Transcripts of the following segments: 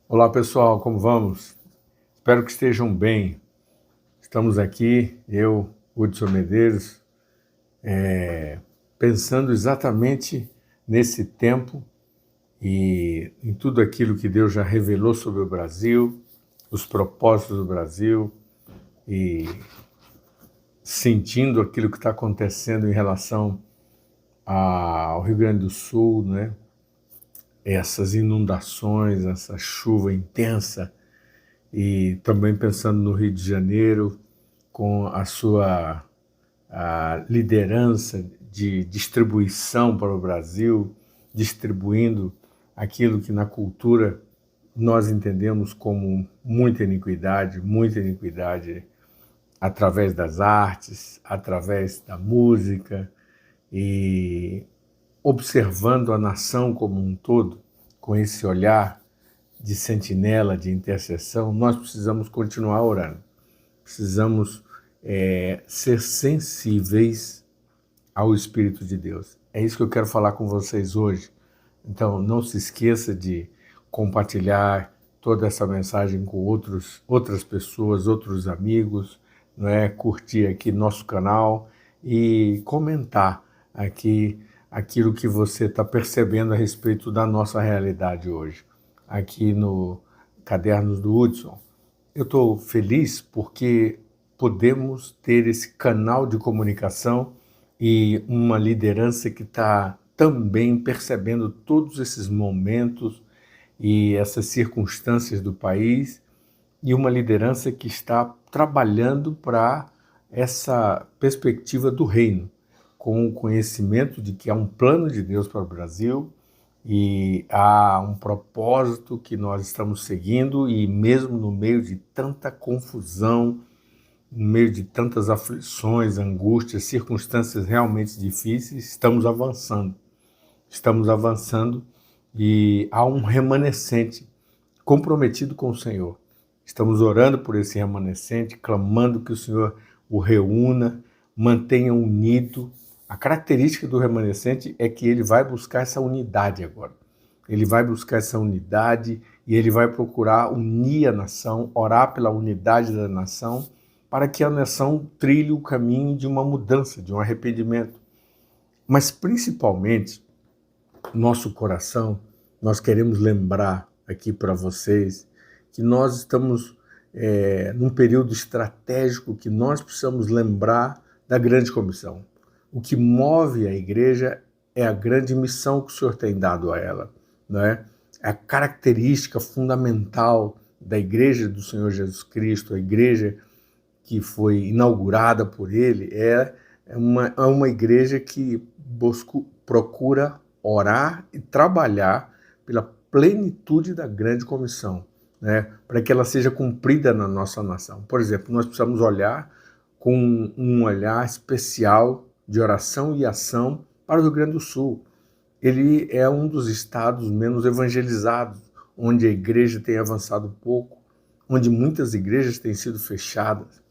Olá pessoal, como vamos? Espero que estejam bem. Estamos aqui, eu, Hudson Medeiros, pensando exatamente nesse tempo e em tudo aquilo que Deus já revelou sobre o Brasil, os propósitos do Brasil e sentindo aquilo que está acontecendo em relação ao Rio Grande do Sul, né? Essas inundações, essa chuva intensa e também pensando no Rio de Janeiro, com a sua liderança de distribuição para o Brasil, distribuindo aquilo que na cultura nós entendemos como muita iniquidade através das artes, através da música e observando a nação como um todo, com esse olhar de sentinela, de intercessão, nós precisamos continuar orando. Precisamos ser sensíveis ao Espírito de Deus. É isso que eu quero falar com vocês hoje. Então, não se esqueça de compartilhar toda essa mensagem com outras pessoas, outros amigos, não é? Curtir aqui nosso canal e comentar aqui aquilo que você está percebendo a respeito da nossa realidade hoje, aqui no Cadernos do Hudson. Eu estou feliz porque podemos ter esse canal de comunicação e uma liderança que está também percebendo todos esses momentos e essas circunstâncias do país e uma liderança que está trabalhando para essa perspectiva do reino, com o conhecimento de que há um plano de Deus para o Brasil e há um propósito que nós estamos seguindo e mesmo no meio de tanta confusão, no meio de tantas aflições, angústias, circunstâncias realmente difíceis, estamos avançando e há um remanescente comprometido com o Senhor. Estamos orando por esse remanescente, clamando que o Senhor o reúna, mantenha unido. A característica do remanescente é que ele vai buscar essa unidade agora. Ele vai buscar essa unidade e ele vai procurar unir a nação, orar pela unidade da nação, para que a nação trilhe o caminho de uma mudança, de um arrependimento. Mas principalmente, nosso coração, nós queremos lembrar aqui para vocês que nós estamos num período estratégico que nós precisamos lembrar da grande comissão. O que move a igreja é a grande missão que o Senhor tem dado a ela, não é? A característica fundamental da igreja do Senhor Jesus Cristo, a igreja que foi inaugurada por ele, é uma igreja que procura orar e trabalhar pela plenitude da grande comissão, né, para que ela seja cumprida na nossa nação. Por exemplo, nós precisamos olhar com um olhar especial de oração e ação para o Rio Grande do Sul. Ele é um dos estados menos evangelizados, onde a igreja tem avançado pouco, onde muitas igrejas têm sido fechadas.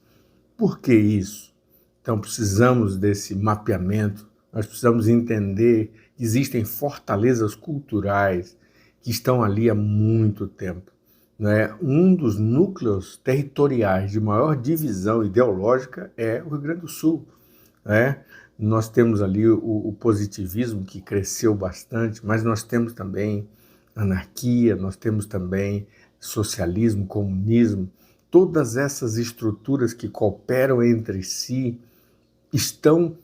Por que isso? Então precisamos desse mapeamento, nós precisamos entender que existem fortalezas culturais que estão ali há muito tempo. Né? Um dos núcleos territoriais de maior divisão ideológica é o Rio Grande do Sul. Né? Nós temos ali o positivismo que cresceu bastante, mas nós temos também anarquia, nós temos também socialismo, comunismo. Todas essas estruturas que cooperam entre si estão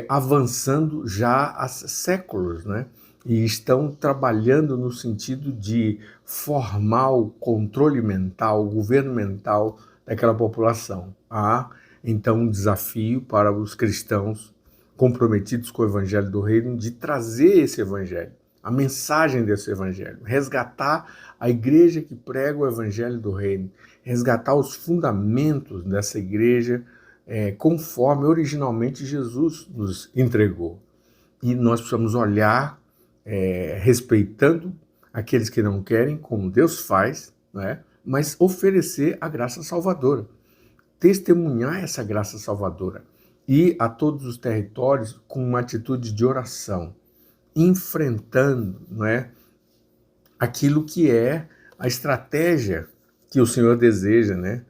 avançando já há séculos, né? E estão trabalhando no sentido de formar o controle mental, o governo mental daquela população. Há, então, um desafio para os cristãos comprometidos com o evangelho do reino de trazer esse evangelho, a mensagem desse evangelho, resgatar a igreja que prega o evangelho do reino, resgatar os fundamentos dessa igreja conforme originalmente Jesus nos entregou. E nós precisamos olhar respeitando aqueles que não querem, como Deus faz, né? Mas oferecer a graça salvadora, testemunhar essa graça salvadora, ir a todos os territórios com uma atitude de oração, enfrentando, não é, aquilo que é a estratégia que o Senhor deseja, né?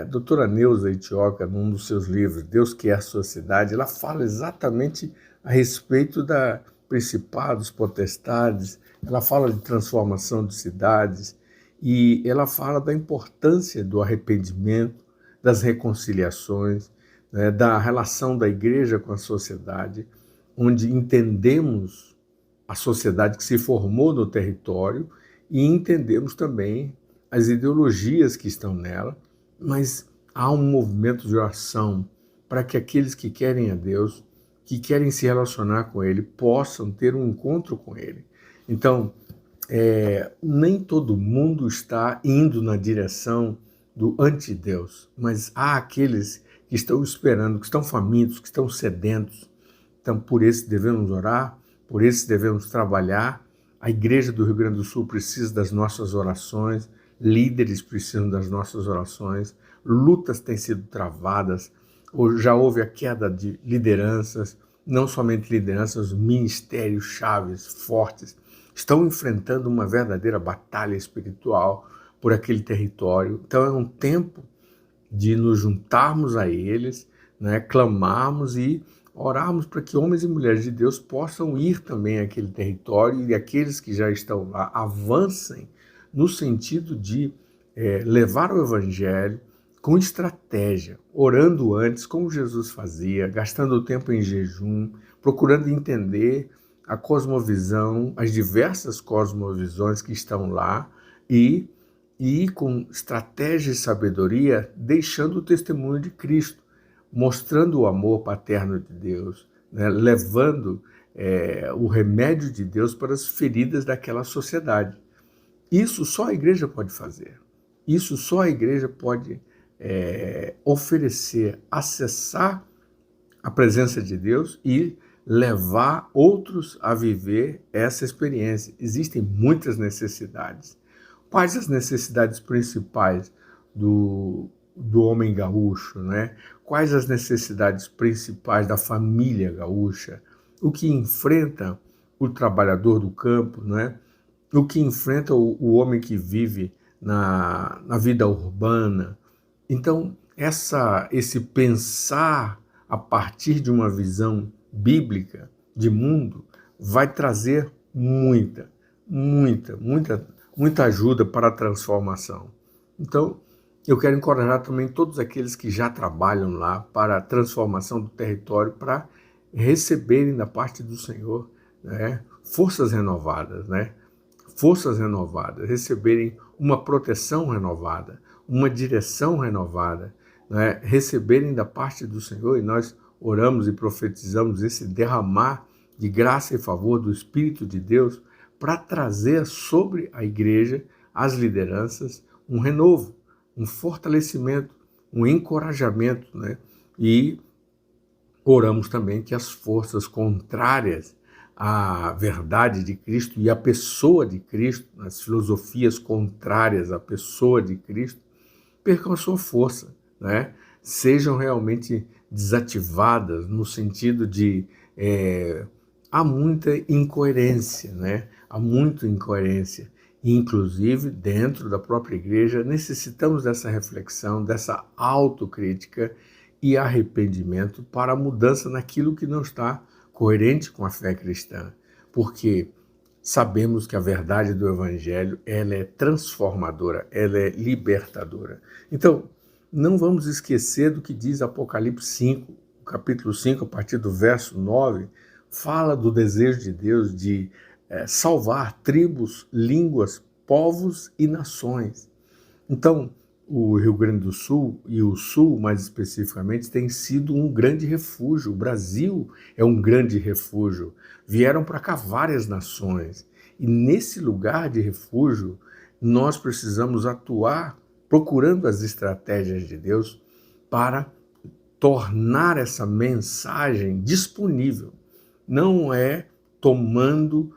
A doutora Neuza Itioca, num dos seus livros, Deus Quer a Sociedade, ela fala exatamente a respeito da principados, potestades, ela fala de transformação de cidades e ela fala da importância do arrependimento, das reconciliações, né, da relação da igreja com a sociedade, onde entendemos a sociedade que se formou no território e entendemos também as ideologias que estão nela, mas há um movimento de oração para que aqueles que querem a Deus, que querem se relacionar com Ele, possam ter um encontro com Ele. Então, nem todo mundo está indo na direção do anti-Deus, mas há aqueles que estão esperando, que estão famintos, que estão sedentos. Então, por esses devemos orar, por esses devemos trabalhar. A Igreja do Rio Grande do Sul precisa das nossas orações, líderes precisam das nossas orações, lutas têm sido travadas, já houve a queda de lideranças, não somente lideranças, ministérios chaves, fortes, estão enfrentando uma verdadeira batalha espiritual por aquele território. Então é um tempo de nos juntarmos a eles, né, clamarmos e orarmos para que homens e mulheres de Deus possam ir também àquele território e aqueles que já estão lá avancem no sentido de levar o Evangelho com estratégia, orando antes, como Jesus fazia, gastando o tempo em jejum, procurando entender a cosmovisão, as diversas cosmovisões que estão lá e com estratégia e sabedoria, deixando o testemunho de Cristo, mostrando o amor paterno de Deus, né, levando o remédio de Deus para as feridas daquela sociedade. Isso só a igreja pode fazer. Isso só a igreja pode oferecer, acessar a presença de Deus e levar outros a viver essa experiência. Existem muitas necessidades. Quais as necessidades principais do homem gaúcho, né? Quais as necessidades principais da família gaúcha? O que enfrenta o trabalhador do campo, né? O que enfrenta o homem que vive na vida urbana. Então, esse pensar a partir de uma visão bíblica de mundo vai trazer muita ajuda para a transformação. Então, eu quero encorajar também todos aqueles que já trabalham lá para a transformação do território, para receberem da parte do Senhor, né, forças renovadas, né? Forças renovadas, receberem uma proteção renovada, uma direção renovada, né? Receberem da parte do Senhor, e nós oramos e profetizamos esse derramar de graça e favor do Espírito de Deus para trazer sobre a igreja, as lideranças, um renovo, um fortalecimento, um encorajamento, né? E oramos também que as forças contrárias à verdade de Cristo e à pessoa de Cristo, as filosofias contrárias à pessoa de Cristo, percam a sua força, né? Sejam realmente desativadas no sentido de há muita incoerência, né? Há muita incoerência. Inclusive, dentro da própria igreja, necessitamos dessa reflexão, dessa autocrítica e arrependimento para a mudança naquilo que não está coerente com a fé cristã. Porque sabemos que a verdade do Evangelho, ela é transformadora, ela é libertadora. Então, não vamos esquecer do que diz Apocalipse 5, capítulo 5, a partir do verso 9, fala do desejo de Deus de salvar tribos, línguas, povos e nações. Então, o Rio Grande do Sul, e o Sul mais especificamente, tem sido um grande refúgio. O Brasil é um grande refúgio. Vieram para cá várias nações. E nesse lugar de refúgio, nós precisamos atuar procurando as estratégias de Deus para tornar essa mensagem disponível. Não é tomando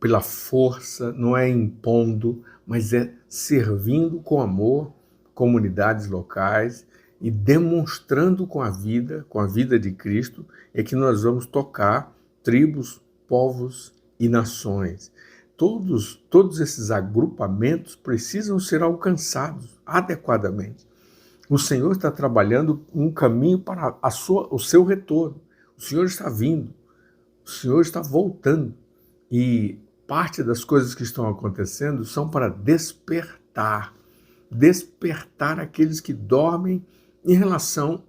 pela força, não é impondo, mas é servindo com amor comunidades locais e demonstrando com a vida de Cristo, é que nós vamos tocar tribos, povos e nações. todos esses agrupamentos precisam ser alcançados adequadamente. O Senhor está trabalhando um caminho para o seu retorno. O Senhor está vindo, o Senhor está voltando. E parte das coisas que estão acontecendo são para despertar aqueles que dormem em relação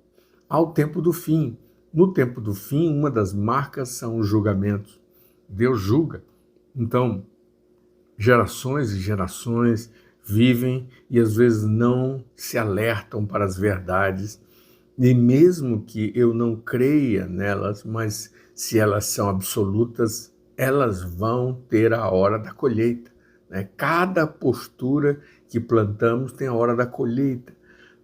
ao tempo do fim. No tempo do fim, uma das marcas são os julgamentos. Deus julga. Então, gerações e gerações vivem e às vezes não se alertam para as verdades. E mesmo que eu não creia nelas, mas se elas são absolutas, elas vão ter a hora da colheita, né? Cada postura que plantamos tem a hora da colheita,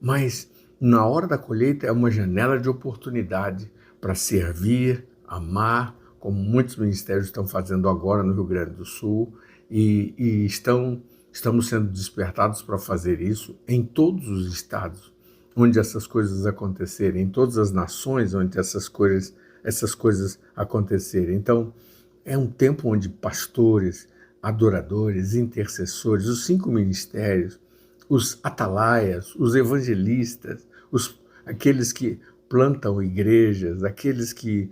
mas na hora da colheita é uma janela de oportunidade para servir, amar, como muitos ministérios estão fazendo agora no Rio Grande do Sul, e estamos sendo despertados para fazer isso em todos os estados onde essas coisas acontecerem, em todas as nações onde essas coisas acontecerem. Então, é um tempo onde pastores, adoradores, intercessores, os 5 ministérios, os atalaias, os evangelistas, aqueles que plantam igrejas, aqueles que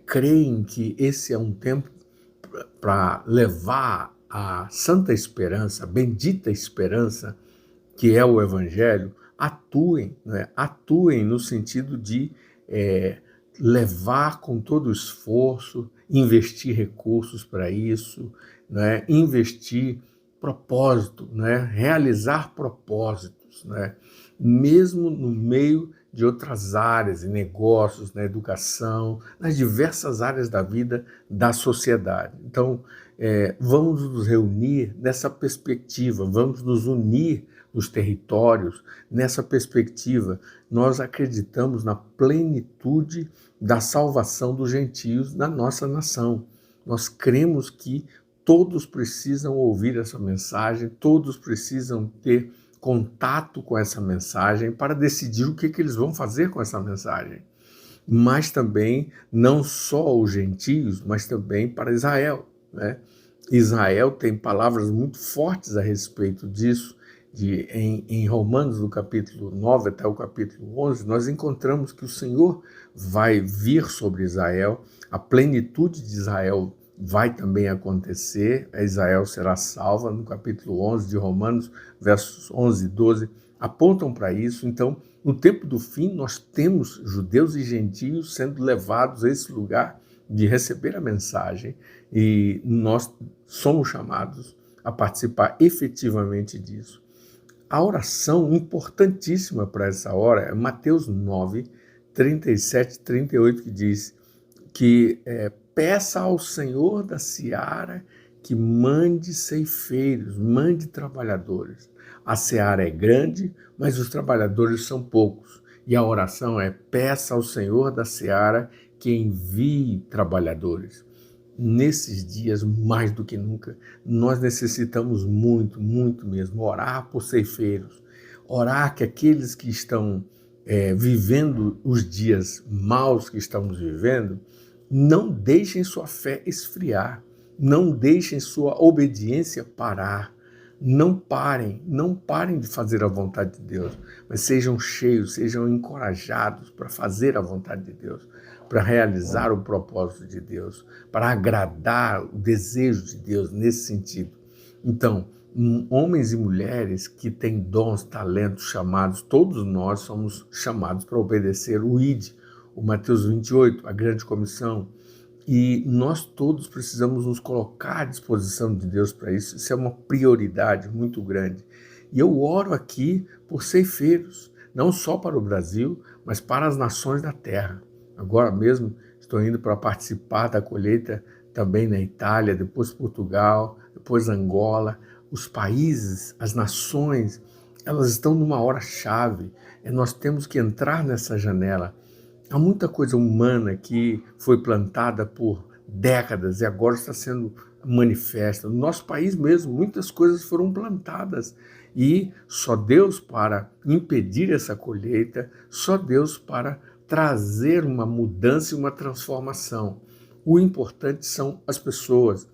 creem que esse é um tempo para levar a santa esperança, a bendita esperança, que é o Evangelho, atuem, né? Atuem no sentido de levar com todo o esforço, investir recursos para isso, né? Investir propósito, né? Realizar propósitos, né? Mesmo no meio de outras áreas, em negócios, na educação, nas diversas áreas da vida da sociedade. Então, vamos nos reunir nessa perspectiva, vamos nos unir nos territórios, nessa perspectiva. Nós acreditamos na plenitude da salvação dos gentios na nossa nação. Nós cremos que todos precisam ouvir essa mensagem, todos precisam ter contato com essa mensagem para decidir o que eles vão fazer com essa mensagem. Mas também, não só os gentios, mas também para Israel, né? Israel tem palavras muito fortes a respeito disso. Em Romanos, no capítulo 9 até o capítulo 11, nós encontramos que o Senhor vai vir sobre Israel, a plenitude de Israel vai também acontecer, Israel será salva. No capítulo 11 de Romanos, versos 11 e 12, apontam para isso. Então, no tempo do fim, nós temos judeus e gentios sendo levados a esse lugar de receber a mensagem, e nós somos chamados a participar efetivamente disso. A oração importantíssima para essa hora é Mateus 9, 37, 38, que diz que peça ao Senhor da seara que mande ceifeiros, mande trabalhadores. A seara é grande, mas os trabalhadores são poucos. E a oração é: peça ao Senhor da seara que envie trabalhadores. Nesses dias, mais do que nunca, nós necessitamos muito, muito mesmo, orar por ceifeiros, orar que aqueles que estão vivendo os dias maus que estamos vivendo, não deixem sua fé esfriar, não deixem sua obediência parar, não parem de fazer a vontade de Deus, mas sejam cheios, sejam encorajados para fazer a vontade de Deus, para realizar o propósito de Deus, para agradar o desejo de Deus nesse sentido. Então, homens e mulheres que têm dons, talentos, chamados, todos nós somos chamados para obedecer o ID, o Mateus 28, a grande comissão, e nós todos precisamos nos colocar à disposição de Deus para isso. Isso é uma prioridade muito grande. E eu oro aqui por ceifeiros, não só para o Brasil, mas para as nações da terra. Agora mesmo estou indo para participar da colheita também na Itália, depois Portugal, depois Angola. Os países, as nações, elas estão numa hora-chave. Nós temos que entrar nessa janela. Há muita coisa humana que foi plantada por décadas e agora está sendo manifesta. No nosso país mesmo, muitas coisas foram plantadas e só Deus para impedir essa colheita, só Deus para trazer uma mudança e uma transformação. O importante são as pessoas.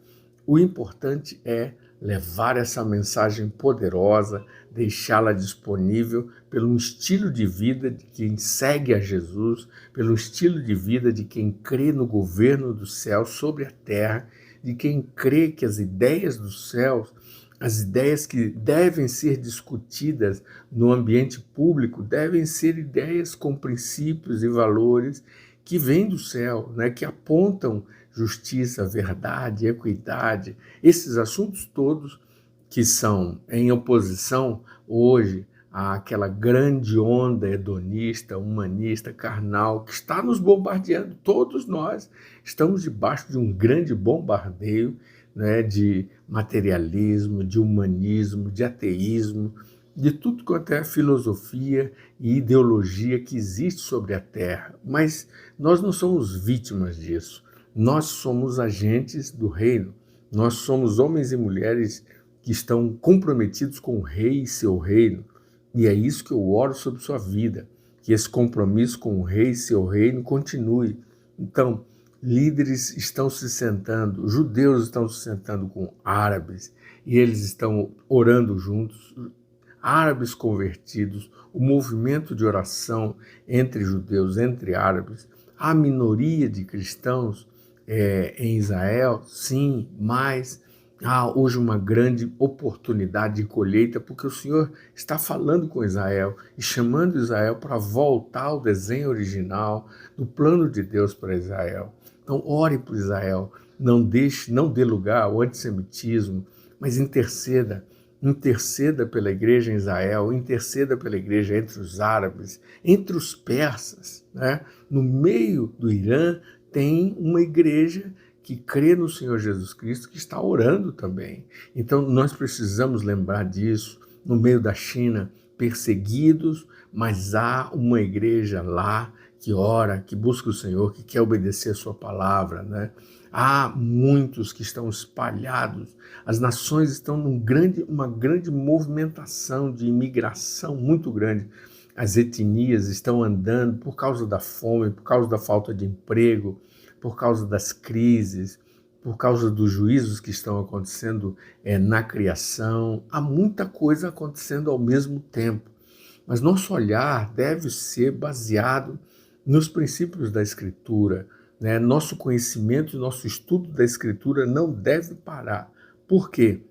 O importante é levar essa mensagem poderosa, deixá-la disponível pelo estilo de vida de quem segue a Jesus, pelo estilo de vida de quem crê no governo do céu sobre a terra, de quem crê que as ideias dos céus, as ideias que devem ser discutidas no ambiente público, devem ser ideias com princípios e valores que vêm do céu, né, que apontam justiça, verdade, equidade, esses assuntos todos que são em oposição hoje àquela grande onda hedonista, humanista, carnal, que está nos bombardeando. Todos nós estamos debaixo de um grande bombardeio, né, de materialismo, de humanismo, de ateísmo, de tudo quanto é filosofia e ideologia que existe sobre a Terra. Mas nós não somos vítimas disso. Nós somos agentes do reino. Nós somos homens e mulheres que estão comprometidos com o rei e seu reino. E é isso que eu oro sobre sua vida, que esse compromisso com o rei e seu reino continue. Então, líderes estão se sentando, judeus estão se sentando com árabes, e eles estão orando juntos, árabes convertidos, o movimento de oração entre judeus, entre árabes, a minoria de cristãos em Israel, sim, mas há hoje uma grande oportunidade de colheita, porque o Senhor está falando com Israel e chamando Israel para voltar ao desenho original do plano de Deus para Israel. Então, ore por Israel, não dê lugar ao antissemitismo, mas interceda pela igreja em Israel, interceda pela igreja entre os árabes, entre os persas, né? No meio do Irã tem uma igreja que crê no Senhor Jesus Cristo, que está orando também. Então, nós precisamos lembrar disso. No meio da China, perseguidos, mas há uma igreja lá que ora, que busca o Senhor, que quer obedecer a sua palavra, né? Há muitos que estão espalhados. As nações estão uma grande movimentação de imigração muito grande. As etnias estão andando por causa da fome, por causa da falta de emprego, por causa das crises, por causa dos juízos que estão acontecendo na criação. Há muita coisa acontecendo ao mesmo tempo. Mas nosso olhar deve ser baseado nos princípios da Escritura, né? Nosso conhecimento, nosso estudo da Escritura não deve parar. Por quê?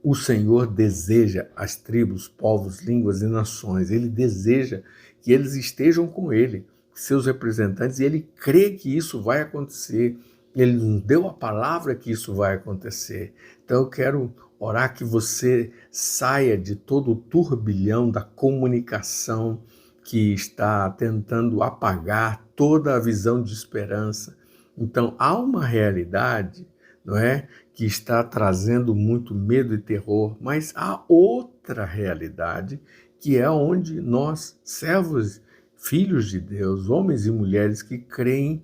O Senhor deseja as tribos, povos, línguas e nações. Ele deseja que eles estejam com Ele, seus representantes, e Ele crê que isso vai acontecer. Ele nos deu a palavra que isso vai acontecer. Então eu quero orar que você saia de todo o turbilhão da comunicação que está tentando apagar toda a visão de esperança. Então há uma realidade, não é, que está trazendo muito medo e terror, mas há outra realidade que é onde nós, servos, filhos de Deus, homens e mulheres que creem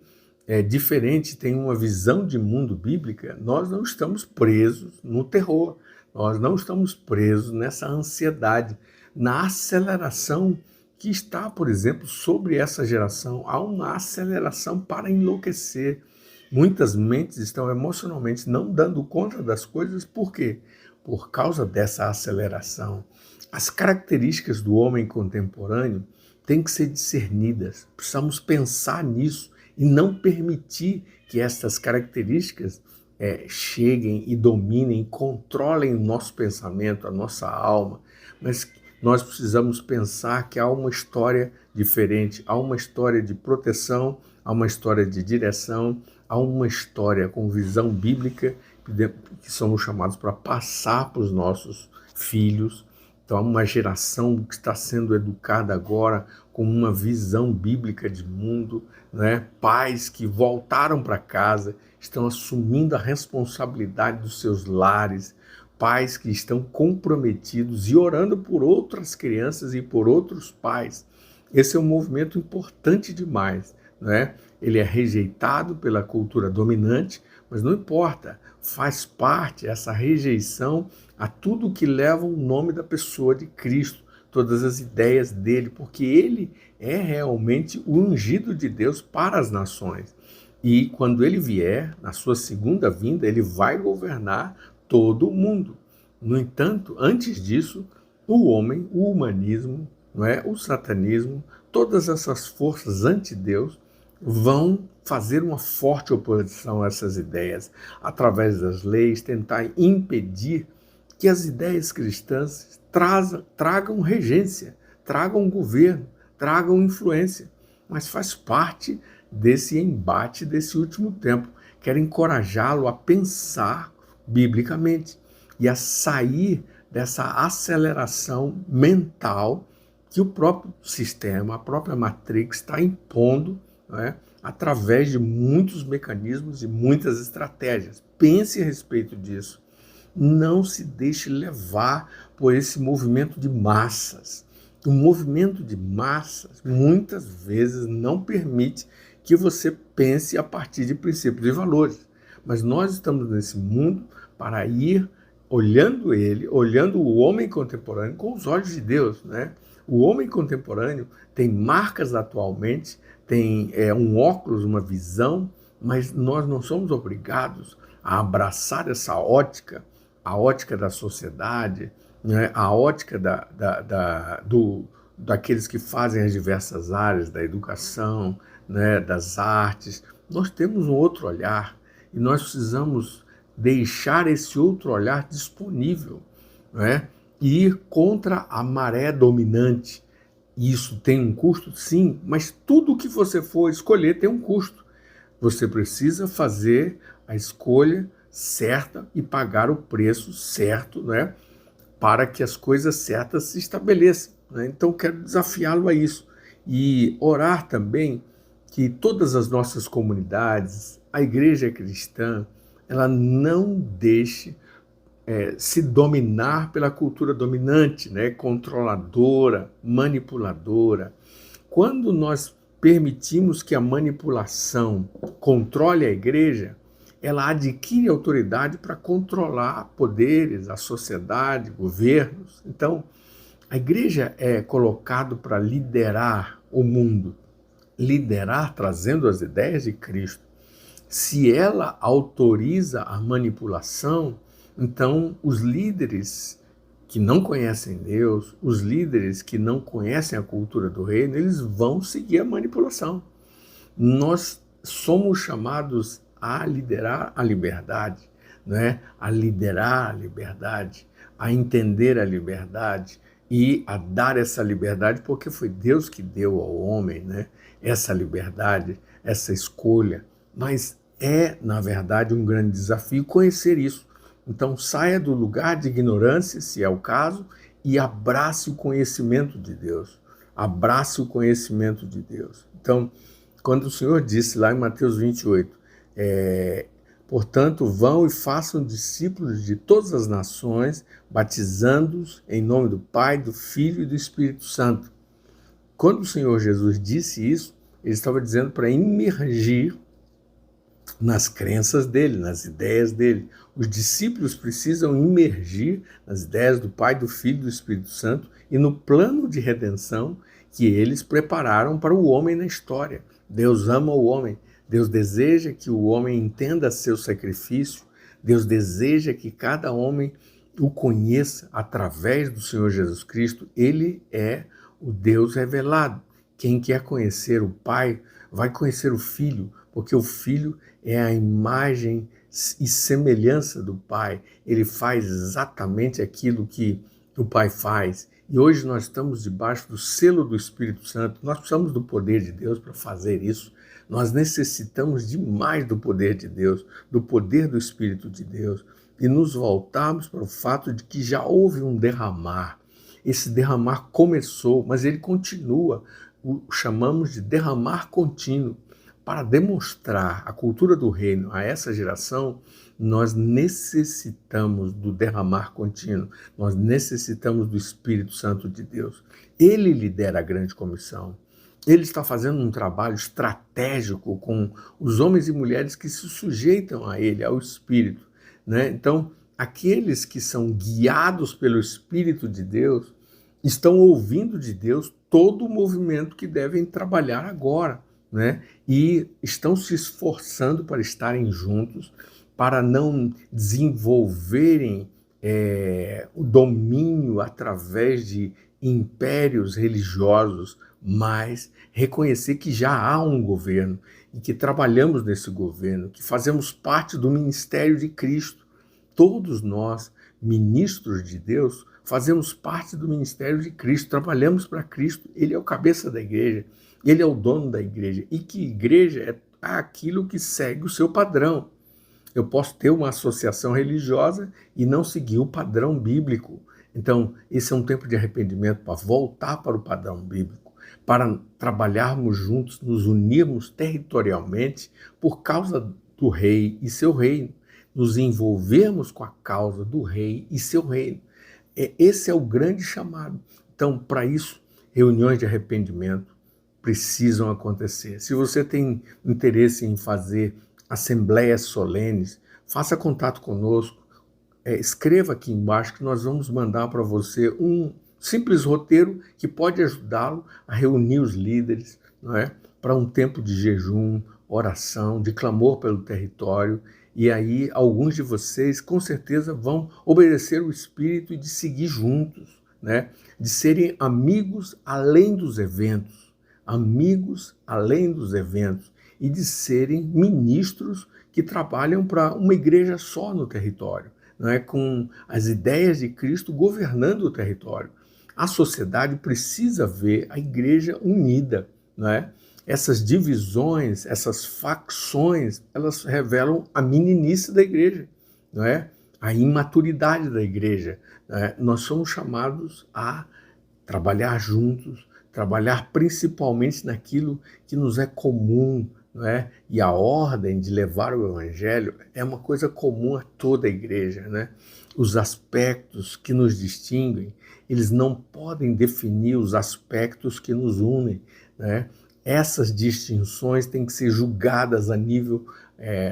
diferente, têm uma visão de mundo bíblica, nós não estamos presos no terror, nós não estamos presos nessa ansiedade, na aceleração que está, por exemplo, sobre essa geração. Há uma aceleração para enlouquecer. Muitas mentes estão emocionalmente não dando conta das coisas. Por quê? Por causa dessa aceleração. As características do homem contemporâneo têm que ser discernidas. Precisamos pensar nisso e não permitir que estas características cheguem e dominem, controlem o nosso pensamento, a nossa alma. Mas nós precisamos pensar que há uma história diferente, há uma história de proteção, há uma história de direção, há uma história com visão bíblica que somos chamados para passar para os nossos filhos. Então há uma geração que está sendo educada agora com uma visão bíblica de mundo, né? Pais que voltaram para casa, estão assumindo a responsabilidade dos seus lares, pais que estão comprometidos e orando por outras crianças e por outros pais. Esse é um movimento importante demais, né? Ele é rejeitado pela cultura dominante, mas não importa, faz parte essa rejeição a tudo que leva o nome da pessoa de Cristo, todas as ideias dele, porque ele é realmente o ungido de Deus para as nações. E quando ele vier, na sua segunda vinda, ele vai governar todo o mundo. No entanto, antes disso, o homem, o humanismo, não é? O satanismo, todas essas forças anti-Deus vão fazer uma forte oposição a essas ideias, através das leis, tentar impedir que as ideias cristãs tragam regência, tragam governo, tragam influência, mas faz parte desse embate desse último tempo. Quero encorajá-lo a pensar biblicamente e a sair dessa aceleração mental que o próprio sistema, a própria Matrix está impondo, né, através de muitos mecanismos e muitas estratégias. Pense a respeito disso. Não se deixe levar por esse movimento de massas. O movimento de massas, muitas vezes, não permite que você pense a partir de princípios e valores. Mas nós estamos nesse mundo para ir olhando ele, olhando o homem contemporâneo com os olhos de Deus, né? O homem contemporâneo tem marcas atualmente, tem um óculos, uma visão, mas nós não somos obrigados a abraçar essa ótica, a ótica da sociedade, né? A ótica daqueles que fazem as diversas áreas da educação, né? Das artes. Nós temos um outro olhar e nós precisamos deixar esse outro olhar disponível, né? E ir contra a maré dominante. Isso tem um custo? Sim, mas tudo que você for escolher tem um custo. Você precisa fazer a escolha certa e pagar o preço certo, né? Para que as coisas certas se estabeleçam, né? Então, quero desafiá-lo a isso. E orar também que todas as nossas comunidades, a igreja cristã, ela não deixe se dominar pela cultura dominante, né? Controladora, manipuladora. Quando nós permitimos que a manipulação controle a igreja, ela adquire autoridade para controlar poderes, a sociedade, governos. Então, a igreja é colocada para liderar o mundo, liderar trazendo as ideias de Cristo. Se ela autoriza a manipulação, então os líderes que não conhecem Deus, os líderes que não conhecem a cultura do reino, eles vão seguir a manipulação. Nós somos chamados a liderar a liberdade, né? A liderar a liberdade, a entender a liberdade e a dar essa liberdade, porque foi Deus que deu ao homem, né? Essa liberdade, essa escolha. Mas na verdade, um grande desafio conhecer isso. Então, saia do lugar de ignorância, se é o caso, e abrace o conhecimento de Deus. Abrace o conhecimento de Deus. Então, quando o Senhor disse lá em Mateus 28, portanto, vão e façam discípulos de todas as nações, batizando-os em nome do Pai, do Filho e do Espírito Santo. Quando o Senhor Jesus disse isso, ele estava dizendo para imergir nas crenças dele, nas ideias dele. Os discípulos precisam imergir nas ideias do Pai, do Filho e do Espírito Santo e no plano de redenção que eles prepararam para o homem na história. Deus ama o homem, Deus deseja que o homem entenda seu sacrifício, Deus deseja que cada homem o conheça através do Senhor Jesus Cristo. Ele é o Deus revelado. Quem quer conhecer o Pai vai conhecer o Filho, porque o Filho é a imagem e semelhança do Pai. Ele faz exatamente aquilo que o Pai faz. E hoje nós estamos debaixo do selo do Espírito Santo. Nós precisamos do poder de Deus para fazer isso. Nós necessitamos demais do poder de Deus, do poder do Espírito de Deus. E nos voltarmos para o fato de que já houve um derramar. Esse derramar começou, mas ele continua. O chamamos de derramar contínuo. Para demonstrar a cultura do reino a essa geração, nós necessitamos do derramar contínuo, nós necessitamos do Espírito Santo de Deus. Ele lidera a grande comissão. Ele está fazendo um trabalho estratégico com os homens e mulheres que se sujeitam a ele, ao Espírito, né? Então, aqueles que são guiados pelo Espírito de Deus estão ouvindo de Deus todo o movimento que devem trabalhar agora. né? E estão se esforçando para estarem juntos, para não desenvolverem o domínio através de impérios religiosos, mas reconhecer que já há um governo e que trabalhamos nesse governo, que fazemos parte do ministério de Cristo. Todos nós, ministros de Deus, fazemos parte do ministério de Cristo, trabalhamos para Cristo. Ele é o cabeça da igreja, ele é o dono da igreja. E que igreja é aquilo que segue o seu padrão. Eu posso ter uma associação religiosa e não seguir o padrão bíblico. Então, esse é um tempo de arrependimento para voltar para o padrão bíblico, para trabalharmos juntos, nos unirmos territorialmente por causa do rei e seu reino, nos envolvermos com a causa do rei e seu reino. Esse é o grande chamado. Então, para isso, reuniões de arrependimento precisam acontecer. Se você tem interesse em fazer assembleias solenes, faça contato conosco, escreva aqui embaixo que nós vamos mandar para você um simples roteiro que pode ajudá-lo a reunir os líderes, não é? Para um tempo de jejum, oração, de clamor pelo território. E aí alguns de vocês com certeza vão obedecer o Espírito e de seguir juntos, né? De serem amigos além dos eventos, e de serem ministros que trabalham para uma igreja só no território, não é? Com as ideias de Cristo governando o território. A sociedade precisa ver a igreja unida, não é? Essas divisões, essas facções, elas revelam a meninice da igreja, não é? A imaturidade da igreja. Não é? Nós somos chamados a trabalhar juntos, trabalhar principalmente naquilo que nos é comum, não é? E a ordem de levar o evangelho é uma coisa comum a toda a igreja, né? Os aspectos que nos distinguem, eles não podem definir os aspectos que nos unem, né? Essas distinções têm que ser julgadas a nível,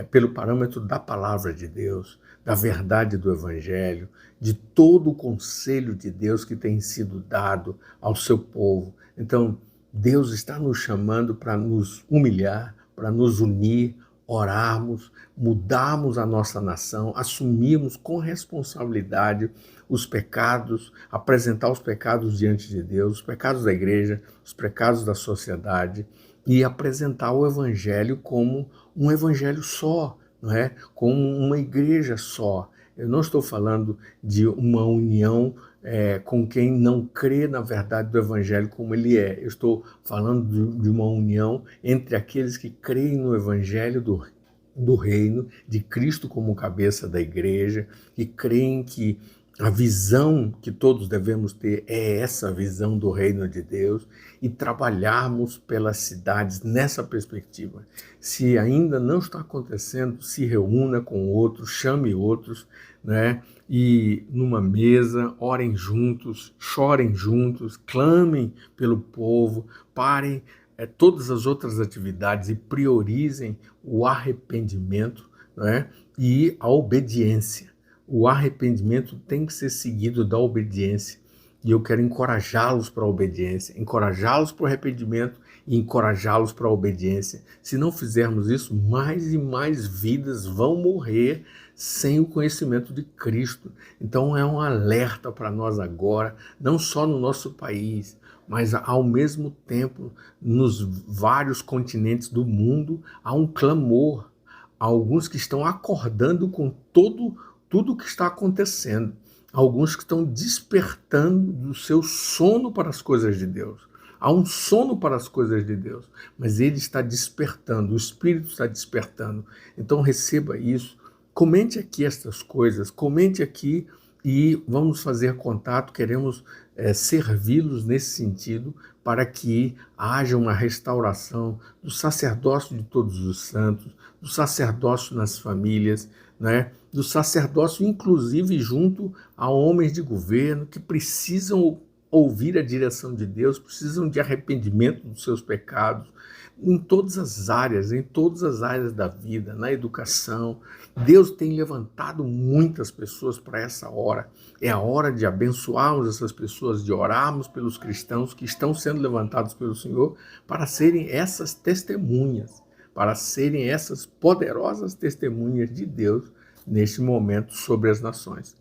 pelo parâmetro da palavra de Deus, da verdade do evangelho, de todo o conselho de Deus que tem sido dado ao seu povo. Então, Deus está nos chamando para nos humilhar, para nos unir, orarmos, mudarmos a nossa nação, assumirmos com responsabilidade os pecados, apresentar os pecados diante de Deus, os pecados da igreja, os pecados da sociedade, e apresentar o evangelho como um evangelho só, não é? Como uma igreja só. Eu não estou falando de uma união com quem não crê na verdade do evangelho como ele é. Eu estou falando de uma união entre aqueles que creem no evangelho do reino, de Cristo como cabeça da igreja, que creem que a visão que todos devemos ter é essa visão do reino de Deus, e trabalharmos pelas cidades nessa perspectiva. Se ainda não está acontecendo, se reúna com outros, chame outros, né? E numa mesa, orem juntos, chorem juntos, clamem pelo povo, parem todas as outras atividades e priorizem o arrependimento, né? E a obediência. O arrependimento tem que ser seguido da obediência. E eu quero encorajá-los para a obediência, encorajá-los para o arrependimento e encorajá-los para a obediência. Se não fizermos isso, mais e mais vidas vão morrer sem o conhecimento de Cristo. Então é um alerta para nós agora, não só no nosso país, mas ao mesmo tempo nos vários continentes do mundo há um clamor. Há alguns que estão acordando com tudo o que está acontecendo. Alguns que estão despertando do seu sono para as coisas de Deus. Há um sono para as coisas de Deus, mas ele está despertando, o Espírito está despertando. Então receba isso, comente aqui estas coisas, comente aqui e vamos fazer contato, queremos servi-los nesse sentido para que haja uma restauração do sacerdócio de todos os santos, do sacerdócio nas famílias, né? Do sacerdócio inclusive junto a homens de governo que precisam ouvir a direção de Deus, precisam de arrependimento dos seus pecados, em todas as áreas da vida, na educação. Deus tem levantado muitas pessoas para essa hora. É a hora de abençoarmos essas pessoas, de orarmos pelos cristãos que estão sendo levantados pelo Senhor para serem essas testemunhas, para serem essas poderosas testemunhas de Deus neste momento sobre as nações.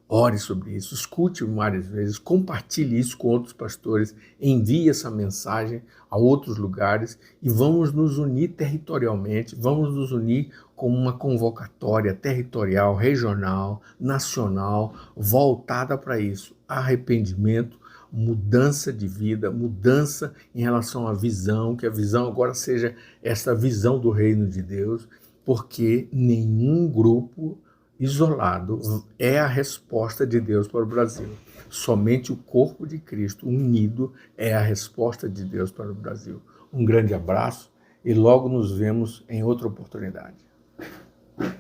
Ore sobre isso, escute várias vezes, compartilhe isso com outros pastores, envie essa mensagem a outros lugares e vamos nos unir territorialmente, vamos nos unir com uma convocatória territorial, regional, nacional, voltada para isso. Arrependimento, mudança de vida, mudança em relação à visão, que a visão agora seja essa visão do reino de Deus, porque nenhum grupo isolado é a resposta de Deus para o Brasil. Somente o corpo de Cristo unido é a resposta de Deus para o Brasil. Um grande abraço e logo nos vemos em outra oportunidade.